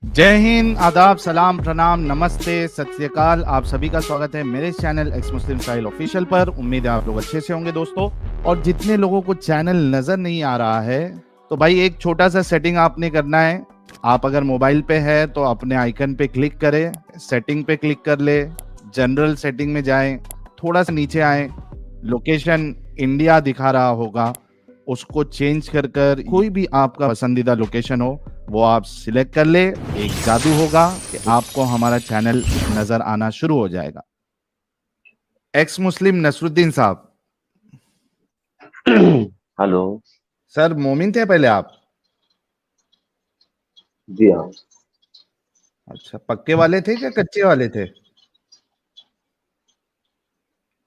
जय हिंद, आदाब, सलाम, प्रणाम, नमस्ते, सत श्री अकाल। आप सभी का स्वागत है मेरे चैनल एक्स मुस्लिम साहिल ऑफिशियल पर। उम्मीद है आप लोग अच्छे से होंगे दोस्तों। और जितने लोगों को चैनल नजर नहीं आ रहा है तो भाई एक छोटा सा सेटिंग आपने करना है। आप अगर मोबाइल पे है तो अपने आइकन पे क्लिक करें, सेटिंग पे क्लिक कर ले, जनरल सेटिंग में जाएं, थोड़ा सा नीचे आए, लोकेशन इंडिया दिखा रहा होगा, उसको चेंज कर कर कोई भी आपका पसंदीदा लोकेशन हो वो आप सिलेक्ट कर ले। एक जादू होगा कि आपको हमारा चैनल नजर आना शुरू हो जाएगा। एक्स मुस्लिम नसरुद्दीन साहब। हेलो। सर मोमिन थे पहले आप? जी हाँ। अच्छा, पक्के वाले थे क्या कच्चे वाले थे?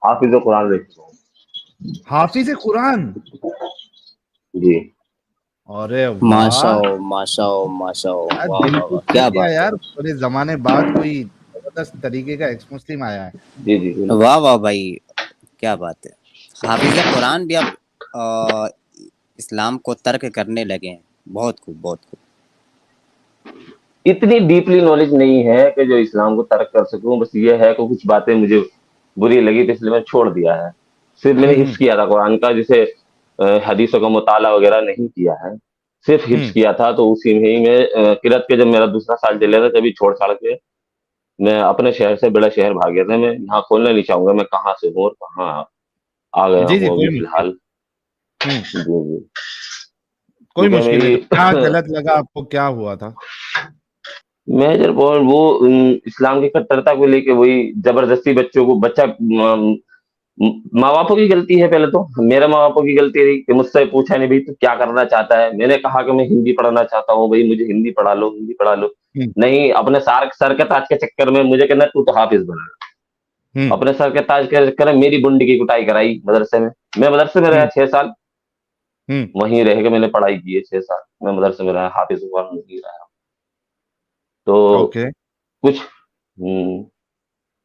हाफिज कुरान लिखता हूँ। हाफिज कुरान? जी। अरे वाह, माशाओ माशाओ माशाओ, यार वाह दिल वाह को वाह, छू क्या गया बात है। यार, बड़े जमाने बाद कोई जबरदस्त तरीके का एक्स मुस्लिम आया है। जी जी बिल्कुल। वाह वाह भाई, क्या बात है। हाफिज कुरान भी अब अ, इस्लाम को तर्क करने लगे हैं। बहुत खूब, बहुत खूब। इतनी डीपली नॉलेज नहीं है कि जो इस्लाम को तर्क कर सकूं, बस ये है कि कुछ बातें मुझे बुरी लगी तो इसलिए मैंने छोड़ दिया है। सिर्फ मैंने हिफ्स हम्म किया था कुरान का, जिसे हदीसों का मुताला वगैरह नहीं किया है। सिर्फ हिफ्स हम्म। किया था, तो उसी में ही मैं किरत के जब मेरा दूसरा साल चल रहा था तभी छोड़ छाड़ के मैं अपने शहर से बड़ा शहर भाग गया था। मैं यहाँ खोलना नहीं चाहूंगा मैं कहाँ से हूँ और कहाँ आ गया जी जी, हूँ अभी कोई मुश्किल। फिलहाल। हम्म। जी जी। कोई क्योंकि मुश्किल नहीं, मेरी तो क्या गलत लगा आपको, क्या हुआ था? मेजर पॉइंट वो इस्लाम की कट्टरता को लेके वही जबरदस्ती बच्चों को बच्चा माँ बापों की गलती है। पहले तो मेरे माँ बापों की गलती रही कि मुझसे पूछा नहीं भाई तू क्या करना चाहता है। मैंने कहा कि मैं हिंदी पढ़ना चाहता हूँ, भाई मुझे हिंदी पढ़ा लो, हिंदी पढ़ा लो। हम्म नहीं, अपने सर के ताज के चक्कर में मुझे कहना तू तो हाफिज बना। हम्म अपने सर के ताज के चक्कर में मेरी गुंडी की कुटाई कराई मदरसे में। मैं मदरसे में रहा हम्म 6 साल, हम्म। वहीं रह के मैंने पढ़ाई की है 6 साल। मैं मदरसे में रहा, हाफिज हुआ नहीं रहा। तो ओके। कुछ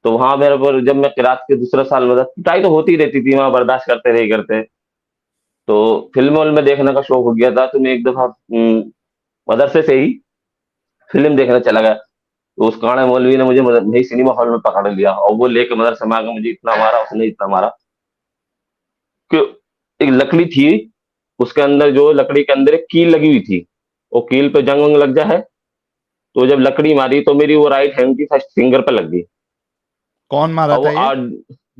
तो वहां मेरे पर जब मैं किरात के दूसरा साल में था, पिटाई तो होती रहती थी, वहां बर्दाश्त करते रहे करते। तो फिल्म में देखने का शौक हो गया था, तो मैं एक दफा मदरसे से ही फिल्म देखने चला गया। तो उस कांडे मौलवी ने मुझे नई सिनेमा हॉल में पकड़ लिया और वो लेके मदरसे में आकर मुझे इतना मारा, उसने इतना मारा कि एक लकड़ी थी, उसके अंदर जो लकड़ी के अंदर एक कील लगी हुई थी, वो कील पे जंग वंग लग जाए। तो जब लकड़ी मारी तो मेरी वो राइट हैंड की फर्स्ट फिंगर पे लग गई। कौन मारा और वो था ये? आज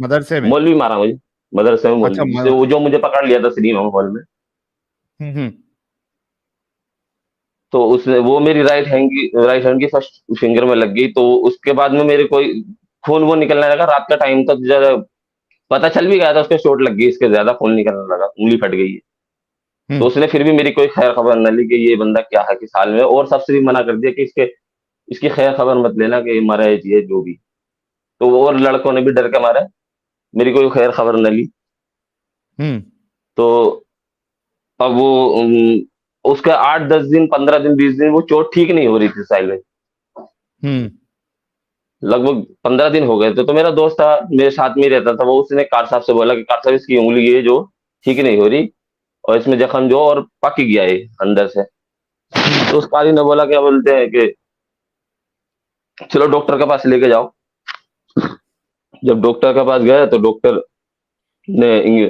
मदरसे में? मौलवी मारा मुझे, मदरसे में अच्छा, मौलवी, जिसे वो जो मुझे पकड़ लिया था सिनेमा हॉल में। हम्म। तो उसने वो मेरी राइट हैंड की फर्स्ट फिंगर में लग गई। तो उसके बाद में मेरे कोई खून वो निकलने लगा रात का टाइम तक। जरा पता चल भी गया था उसके चोट लग गई, इसके ज्यादा खून निकलने लगा, उंगली फट गई है। तो हम्म उसने फिर भी मेरी कोई खैर खबर न ली कि ये बंदा क्या है किस हाल में, और सबसे भी मना कर दिया कि इसकी खैर खबर मत लेना कि ये मरा है जी है जो भी। तो वो और लड़कों ने भी डर के मारे, मेरी कोई खैर खबर न ली। हम्म तो अब वो उसके 8 10 दिन 15 दिन 20 दिन वो चोट ठीक नहीं हो रही थी साइड में। हम्म लगभग 15 दिन हो गए थे। तो मेरा दोस्त था मेरे साथ में ही रहता था, वो उसने कार साहब से बोला कि कार साहब इसकी उंगली ये जो ठीक नहीं हो रही और इसमें जख्म जो और पक गया है अंदर से। हम्म तो उस कारी ने बोला क्या बोलते हैं कि चलो डॉक्टर के पास लेके जाओ। जब डॉक्टर के पास गए तो डॉक्टर ने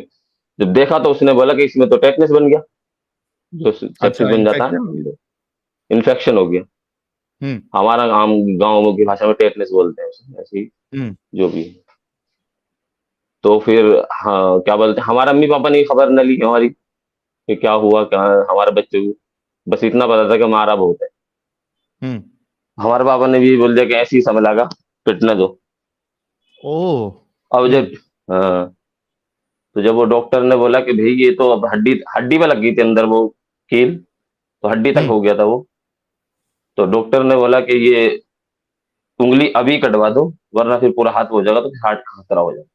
जब देखा तो उसने बोला कि इसमें तो टेटनस बन गया, जो सेप्सिस अच्छा, बन जाता है इन्फेक्शन? ना, इन्फेक्शन हो गया। हम्म हमारा आम गाँव की भाषा में टेटनस बोलते हैं उसे, ऐसे ही हम्म जो भी है। तो फिर हाँ क्या बोलते हैं, हमारे अम्मी पापा ने खबर न ली हमारी कि क्या हुआ क्या हमारे बच्चे को। बस इतना पता था कि मारा बहुत है। हम्म। हमारे पापा ने भी बोल दिया कि ऐसे ही समय लगा, पिटने दो। ओ। अब हम्म जब हाँ, तो जब वो डॉक्टर ने बोला कि भाई ये तो अब हड्डी हड्डी पे लग गई थी अंदर वो कील, तो हड्डी तक हम्म हो गया था वो। तो डॉक्टर ने बोला कि ये उंगली अभी कटवा दो वरना फिर पूरा हाथ हो जाएगा तो फिर हार्ट का खतरा हो जाएगा।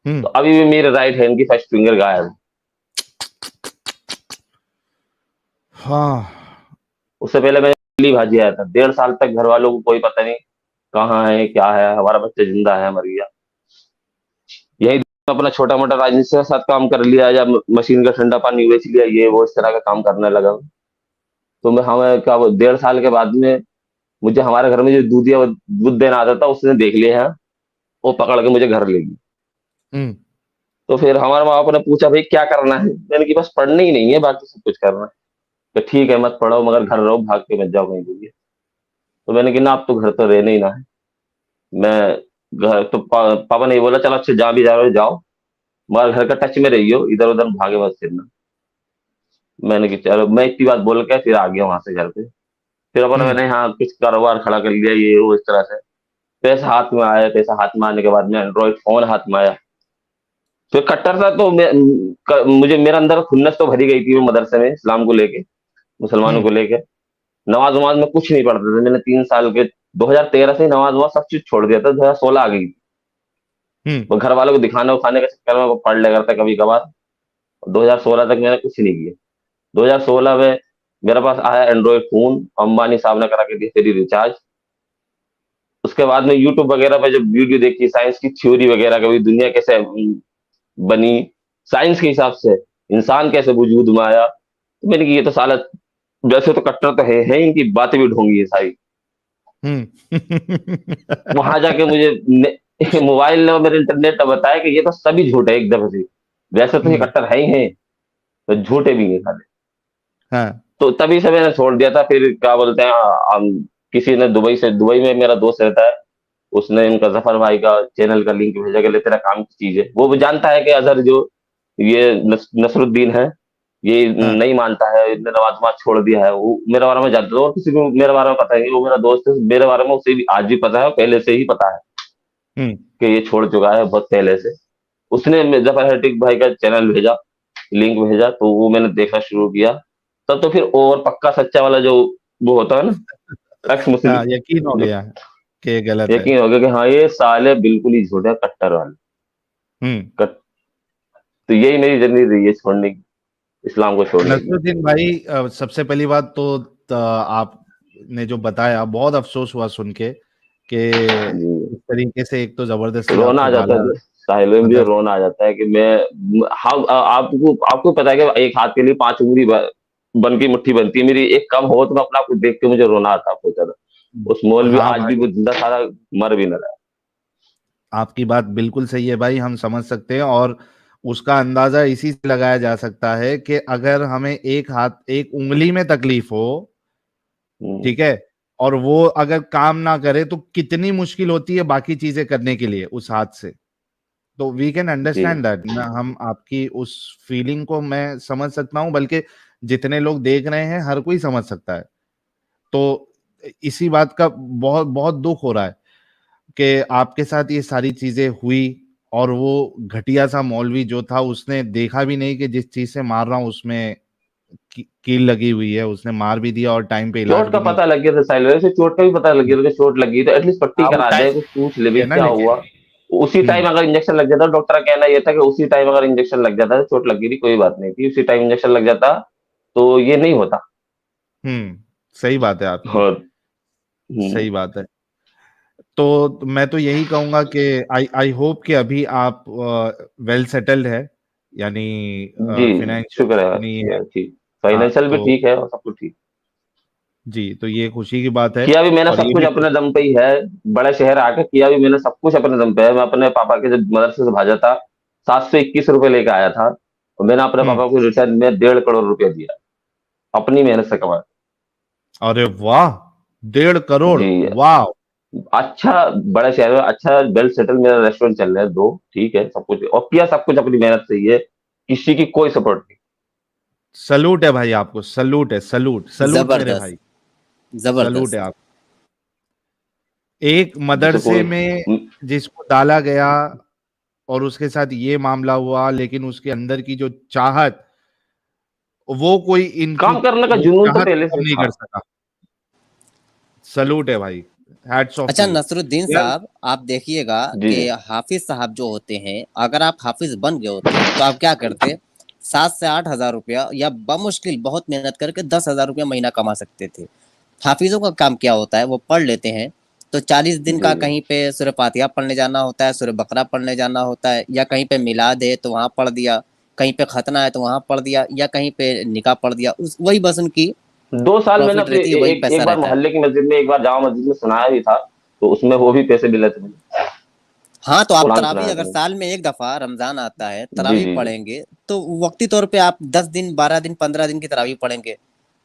तो हम्म। अभी भी मेरे राइट हैंड की फर्स्ट फिंगर गायब है। हाँ। उससे पहले मैं दिल्ली भाजी आया था, 1.5 साल तक घर वालों को कोई पता नहीं कहाँ है क्या है, हमारा बच्चा जिंदा है मर गया। यही अपना छोटा मोटा राजनीति के साथ काम कर लिया, या मशीन का ठंडा पानी बेच लिया, ये वो इस तरह का काम करने लगा। तो मैं हमें क्या 1.5 साल के बाद में मुझे हमारे घर में जो दूध देना आता था उसने देख लिया है, वो पकड़ के मुझे घर ले गई। हम्म। तो फिर हमारे माँ बाप ने पूछा भाई क्या करना है, मैंने कि बस पढ़ना ही नहीं है, बाकी सब कुछ करना है। तो ठीक है मत पढ़ो मगर घर रहो, भाग के मत जाओ कहीं भी। तो मैंने कि ना अब तो घर तो रहना ही ना है। मैं घर तो पापा ने बोला चलो अच्छा जहाँ भी जा रहे हो जाओ, मगर घर का टच में रहियो, इधर उधर भागे मत फिरना। मैंने कि चलो, मैं इतनी बात बोल के फिर आ गया वहां से घर पे। फिर अपना हम्म। मैंने यहाँ कुछ कारोबार खड़ा कर लिया, ये वो इस तरह से। पैसा हाथ में आया, पैसा हाथ में आने के बाद में एंड्रॉइड फोन हाथ में आया। फिर कट्टर था तो मुझे मेरा अंदर खुन्नस तो भरी गई थी, मैं मदरसे में इस्लाम को लेके, मुसलमानों हम्म। को लेके। नमाज वमाज में कुछ नहीं पढ़ते थे, मैंने 3 साल के 2013 से ही नमाज वमाज सब चीज छोड़ दिया था, 2016 आ गई। हम्म। वो घर वालों को दिखाने उखाने के चक्कर में वो पढ़ लिया करता कभी कभार। 2016 तक मैंने कुछ नहीं किया। 2016 में मेरे पास आया एंड्रॉइड फोन, अंबानी साहब ने करा के दिया फ्री रिचार्ज। उसके बाद में यूट्यूब वगैरह पे जब वीडियो देखी, साइंस की थ्योरी वगैरह, कभी दुनिया कैसे बनी, साइंस के हिसाब से इंसान कैसे वजूद में आया, तो मैंने कि ये तो साला वैसे तो कट्टर तो है इनकी बातें भी ढोंगी है सारी। वहां जाके मुझे मोबाइल ने और मेरे इंटरनेट ने बताया कि ये तो सभी झूठ है एकदम से, वैसे तो ये हम्म। कट्टर है ही है, तो झूठे भी हैं साले। हाँ। तो तभी से मैंने छोड़ दिया था। फिर क्या बोलते हैं, किसी ने दुबई में मेरा दोस्त रहता है, उसने इनका जफर भाई का चैनल का लिंक भेजा कि ले तेरा काम की चीज है। वो जानता है कि अजहर जो ये नसरुद्दीन है, ये हाँ। नहीं मानता है, इसने नमाज वमाज छोड़ दिया है। वो मेरे बारे में जानता है, और किसी को मेरे बारे में पता नहीं, वो मेरा दोस्त है, मेरे बारे में उसे भी आज भी पता है, पहले से ही पता है हम्म। कि ये छोड़ चुका है बहुत पहले से। उसने जफर हटीक भाई का चैनल भेजा, लिंक भेजा, तो वो मैंने देखना शुरू किया। तब तो फिर ओवर पक्का सच्चा वाला जो वो होता है ना, एक्स मुस्लिम, हाँ, यकीन हो गया कि ये गलत है। यकीन हो गया कि हाँ ये साले बिल्कुल ही झूठे कट्टर वाले। हम्म। तो यही मेरी जर्नी रही है छोड़ने की, इस्लाम को छोड़ने की। नसरुद्दीन भाई, सबसे पहली बात तो आपने जो बताया बहुत अफसोस हुआ सुन के कि जी, इस तरीके से एक तो जबरदस्ती रोना आपको आ जाता डाला है साहिल में, मुझे मदर। रोना आ जाता है कि मैं, हाँ आपको आपको पता है कि एक हाथ के लिए 5 उंगली बन की मुट्ठी बनती है, मेरी एक कम हो तो मैं अपना आपको देख के मुझे रोना आता है बहुत ज्यादा। उस मौलवी हाँ आज भी भाई, वो जिंदा सारा मर भी ना रहा आपकी बात बिल्कुल सही है भाई, हम समझ सकते हैं। और उसका अंदाजा इसी से लगाया जा सकता है कि अगर हमें एक हाथ एक उंगली में तकलीफ हो, है। ठीक है, और वो अगर काम ना करे तो कितनी मुश्किल होती है बाकी चीजें करने के लिए उस हाथ से। तो वी कैन जी अंडरस्टैंड दैट ना, हम आपकी उस फीलिंग को मैं समझ सकता हूँ, बल्कि जितने लोग देख रहे हैं हर कोई समझ सकता है। तो इसी बात का बहुत बहुत दुख हो रहा है कि आपके साथ ये सारी चीजें हुई, और वो घटिया सा मौलवी जो था उसने देखा भी नहीं कि जिस चीज से मार रहा हूं उसमें कील लगी हुई है, उसने मार भी दिया और टाइम पे इलाज चोट का भी नहीं पता लग गया था साहिल, वैसे चोट का भी पता लग गया था कि चोट लगी, तो एटलीस्ट पट्टी हाँ, वो करा दे, टाइम कुछ पूछ ले भाई है ना, क्या लेकिन हुआ। उसी टाइम अगर इंजेक्शन लग जाता, डॉक्टर का कहना ये था कि उसी टाइम अगर इंजेक्शन लग जाता, चोट लगी थी कोई बात नहीं थी, उसी टाइम इंजेक्शन लग जाता तो ये नहीं होता। सही बात है आपकी, और सही बात है। तो मैं तो यही कहूंगा कि आई आई होप कि अभी आप वेल सेटल्ड है, यानी जी शुक्र फाइनेंशियल नहीं है है। ठीक, हाँ, फाइनेंशियल भी तो ठीक है और सब कुछ ठीक। जी, तो ये खुशी की बात है। किया भी मैंने और सब ये कुछ भी अपने दम पे ही है, बड़े शहर आके किया भी मैंने सब कुछ अपने दम पे है। मैं अपने पापा के जब मदरसे से भाजा था, 721 रुपये लेके आया था, और मैंने अपने हम्म। पापा को रिटर्न में 1.5 करोड़ रुपया दिया, अपनी मेहनत से कमा। अरे वाह, 1.5 करोड़, जी, वाह। अच्छा, बड़े शहर में अच्छा वेल सेटल मेरा रेस्टोरेंट चल रहा है, दो ठीक है सब कुछ, और किया सब कुछ अपनी मेहनत से ही है, किसी की कोई सपोर्ट नहीं। सलूट है भाई आपको, सलूट है, सलूट सलूट मेरे जबरदस्त, भाई, सलूट है जबरदस्त। आप। एक जिसे मदरसे कोई में जिसको डाला गया और उसके साथ ये मामला हुआ, लेकिन उसके अंदर की जो चाहत, वो कोई इनकी काम करने का वो जुनून तो चाहत पहले कम से नहीं था। कर सका। सलूट है भाई, हैट्स ऑफ अच्छा टू यू नसरुद्दीन यार। साहब, आप देखिएगा जी कि हाफिज साहब जो होते हैं, अगर आप हाफिज बन गए होते तो आप क्या करते? 7 से 8 हजार रुपया या बमुश्किल बहुत मेहनत करके 10 हजार रुपया महीना कमा सकते थे। हाफिजों का काम क्या होता है, वो पढ़ लेते हैं तो 40 दिन जी का कहीं पे सूरह फातिहा पढ़ने जाना होता है, सूरह बकरा पढ़ने जाना होता है, या कहीं पे मिलाद है तो वहाँ पढ़ दिया, कहीं पे खतना है तो वहाँ पढ़ दिया, या कहीं पे निकाह पढ़ दिया, उस वही बस उनकी 2 साल मैंने प्रॉफिट अपने रहती है, वही एक पैसा एक बार रहता है। मोहल्ले की मस्जिद में, एक बार जामा मस्जिद में सुनाया भी था, तो उसमें वो भी पैसे मिले थे मुझे। हाँ, तो आप कुरान तरावी सुनाया था अगर मैंने। साल में एक दफा रमजान आता है जी, तरावी जी, जी। पढ़ेंगे, तो वक्ती तौर पे आप 10 दिन, 12 दिन, 15 दिन की तरावी पढ़ेंगे,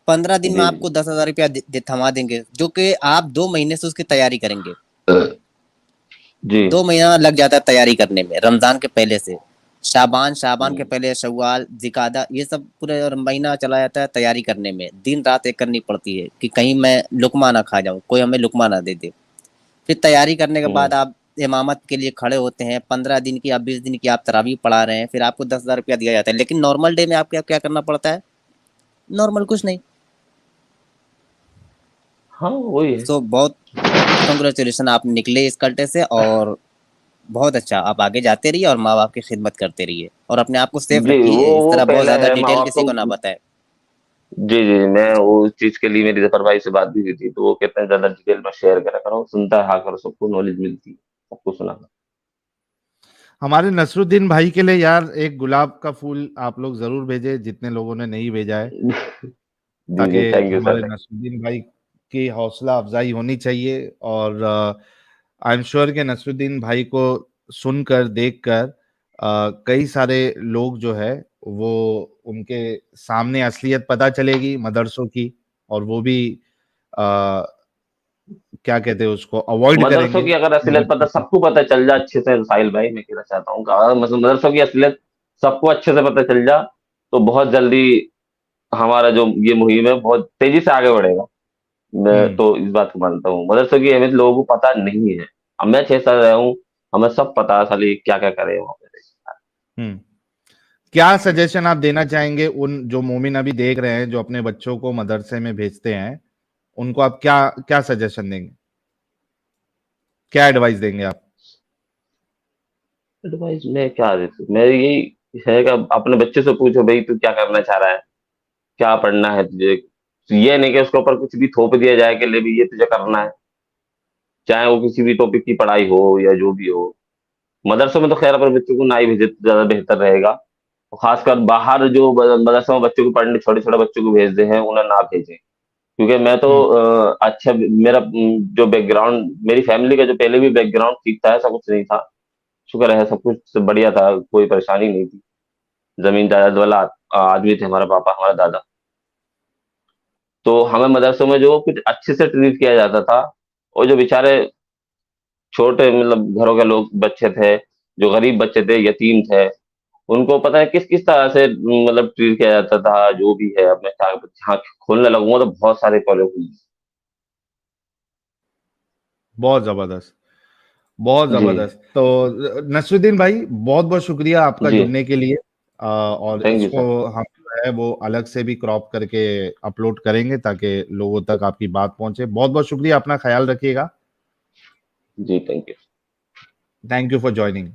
15 दिन में जी, आपको 10,000 रुपया थमा देंगे, जो कि आप 2 महीने से उसकी तैयारी करेंगे। जी। जी। 2 महीना लग जाता है तैयारी करने में, रमजान के पहले से। शाबान, शाबान के हुँ। पहले शव्वाल, जिकादा, ये सब पूरे महीना चला जाता है तैयारी करने में। दिन रात एक करनी पड़ती है कि कहीं मैं लुकमा ना खा जाऊं, कोई हमें लुकमा ना दे दे। फिर तैयारी करने के बाद हुँ। आप इमामत के लिए खड़े होते हैं, 15 दिन की या 20 दिन की आप तरावी पढ़ा रहे हैं, फिर आपको 10,000 रुपया दिया जाता है। लेकिन नॉर्मल डे में आपको क्या क्या करना पड़ता है? नॉर्मल कुछ नहीं। हाँ, वही है। सो बहुत कंग्रेचुलेशन, आप निकले इस कल्टे से, और बहुत अच्छा, आप आगे जाते रहिए और माँ बाप की खिदमत करते रहिए, और अपने आप को सेफ जी, रखिए, इस वो तरह बहुत पहले ज्यादा है डिटेल माँ-बाप किसी को। को ना बताए। जी, जी, मैं वो उस चीज़ के लिए मेरी ज़फ़र भाई से बात भी हुई थी, तो वो कहते हैं ज़्यादा डिटेल में शेयर करा करो, सुनता रहा करो, सबको नॉलेज मिलती है, सबको सुना करो। हमारे नसरुद्दीन भाई के लिए यार एक गुलाब का फूल आप लोग जरूर भेजें, जितने लोगों ने नहीं भेजा है, जी, ताकि जी, थैंक यू हमारे सर। नसरुद्दीन भाई की हौसला अफजाई होनी चाहिए। और आई एम श्योर कि नसरुद्दीन भाई को सुनकर, देखकर कई सारे लोग जो है वो, उनके सामने असलियत पता चलेगी मदरसों की, और वो भी आ, क्या कहते हैं उसको, अवॉइड मदरसों करेंगे की अगर असलियत पता मदरसों को। सबको पता चल जाए अच्छे से साहिल भाई, मैं कहना चाहता हूँ कि अगर मदरसों की असलियत सबको अच्छे से पता चल जाए, तो बहुत जल्दी हमारा जो ये मुहिम है बहुत तेजी से आगे बढ़ेगा। मैं हम्म। तो इस बात को मानता हूँ, मदरसों की अहमियत लोगों को पता नहीं है। अब मैं 6 साल रहा हूँ, हमें सब पता है साली क्या क्या करे वहाँ पे। हम्म। क्या सजेशन आप देना चाहेंगे उन जो मोमिन अभी देख रहे हैं, जो अपने बच्चों को मदरसे में भेजते हैं, उनको आप क्या क्या सजेशन देंगे, क्या एडवाइस देंगे आप? एडवाइस मैं क्या दे सकता, मैं यही है कि अपने बच्चे से पूछो भाई तू क्या करना चाह रहा है, क्या पढ़ना है तुझे। ये नहीं कि उसके ऊपर कुछ भी थोप दिया जाए कि ले भी ये तुझे करना है, चाहे वो किसी भी टॉपिक की पढ़ाई हो या जो भी हो। मदरसों में तो खैर अपने बच्चों को ना ही भेजे तो ज्यादा बेहतर रहेगा। और खासकर बाहर जो मदरसों में बच्चों को पढ़ने, छोटे छोटे बच्चों को भेजते हैं, उन्हें ना भेजें। क्योंकि मैं तो हम्म। अच्छा मेरा जो बैकग्राउंड, मेरी फैमिली का जो पहले भी बैकग्राउंड ठीक था, ऐसा कुछ नहीं था। शुक्र है, सब कुछ बढ़िया था, कोई परेशानी नहीं थी। जमीन जायदाद वाला आदमी थे हमारा पापा, हमारा दादा। तो हमें मदरसों में जो कुछ अच्छे से ट्रीट किया जाता था, और जो बेचारे छोटे मतलब घरों के लोग बच्चे थे, जो गरीब बच्चे थे, यतीम थे, उनको पता है किस किस तरह से मतलब ट्रीट किया जाता था, जो भी है। अब मैं हाँ खोलने लगूंगा तो बहुत सारे कॉलेज खुल। बहुत जबरदस्त, बहुत जी, जबरदस्त। तो नसरुद्दीन भाई, बहुत बहुत शुक्रिया आपका जी, जुड़ने के लिए। और थैंक यू इसको सर। हम जो है वो अलग से भी क्रॉप करके अपलोड करेंगे, ताकि लोगों तक आपकी बात पहुंचे। बहुत बहुत शुक्रिया, अपना ख्याल रखिएगा। जी, thank you. Thank you for joining.